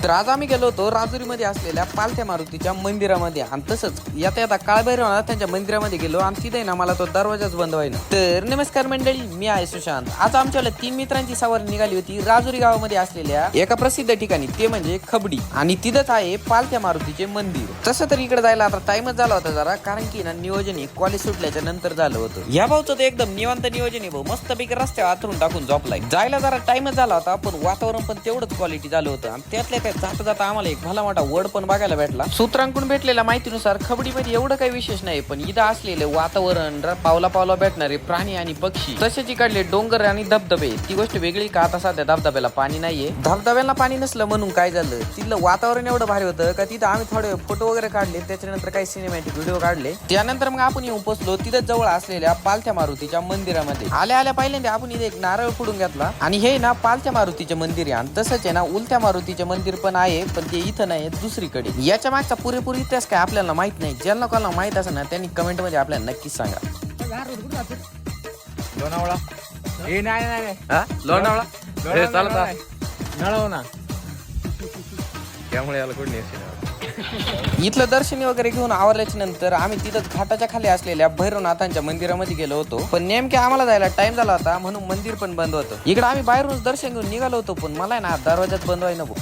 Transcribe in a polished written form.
तर आज आम्ही गेलो होतो राजुरीमध्ये असलेल्या पालथ्या मारुतीच्या मंदिरामध्ये आणि तसंच येता काळभैरवनाथ त्यांच्या मंदिरामध्ये गेलो आणि तिथे ना मला तो दरवाजाच बंद व्हायला. तर नमस्कार मंडळी, मी आहे सुशांत. आज आमच्याला 3 मित्रांची सवारी निघाली होती राजुरी गावामध्ये असलेल्या एका प्रसिद्ध ठिकाणी, ते म्हणजे खबडी. आणि तिथंच आहे पालथ्या मारुतीचे मंदिर. तसं तर इकडे जायला आता टाइमच झाला होता जरा, कारण की ना नियोजन हे कॉलेज सुटल्याच्या नंतर झालं होतं. या भाऊचं तर एकदम निवांत नियोजन आहे भाऊ, मस्तपैकी रस्त्यावर आतरून टाकून झोपलाय. जायला जरा टाइमच झाला होता, पण वातावरण पण तेवढंच क्वालिटी झालं होतं. आणि त्यातल्या काय जाता जाता आम्हाला एक भला मोठा वड पण बघायला भेटला. सूत्रांकडून भेटलेल्या माहितीनुसार खबडीमध्ये एवढं काही विशेष नाही, पण इथं असलेले वातावरण, पावला पावला भेटणारे प्राणी आणि पक्षी, तसेच इकडले डोंगर आणि धबधबे, ती गोष्ट वेगळी. का आता सध्या धबधब्याला पाणी नाहीये. धबधब्याला पाणी नसलं म्हणून काय झालं, तिथलं वातावरण एवढं भारी होतं का तिथं आम्ही थोडे फोटो वगैरे काढले, त्याच्यानंतर काही सिनेमॅटिक व्हिडिओ काढले. त्यानंतर मग आपण येऊन पोहोचलो तिथं जवळ असलेल्या पालथ्या मारुतीच्या मंदिरामध्ये. आल्या आल्या पहिल्यांदा आपण इथे एक नारळ फोडून घेतला. आणि हे ना पालथ्या मारुतीचे मंदिर आहे. आणि तसंच आहे ना उलथ्या मारुतीचे मंदिर पण आहे, पण ते इथं नाही, दुसरीकडे. याच्या मागचा पुरेपूर इतिहास काय आपल्याला माहित नाही. ज्यांना कोणाला माहित असेल ना त्यांनी कमेंट मध्ये आपल्याला नक्कीच सांगा. लोणावळा हे नाही लोणावळा नळव ना, त्यामुळे याला कोणी इथलं दर्शनी वगैरे घेऊन आवरल्याच्या नंतर आम्ही तिथं घाटाच्या खाली असलेल्या भैरवनाथांच्या मंदिरामध्ये गेलो होतो. पण नेमके आम्हाला जायला टाइम झाला होता म्हणून मंदिर पण बंद होतं. इकडे आम्ही बाहेरूनच दर्शन घेऊन निघालो होतो, पण मला ना दरवाजात बंद व्हायला नको.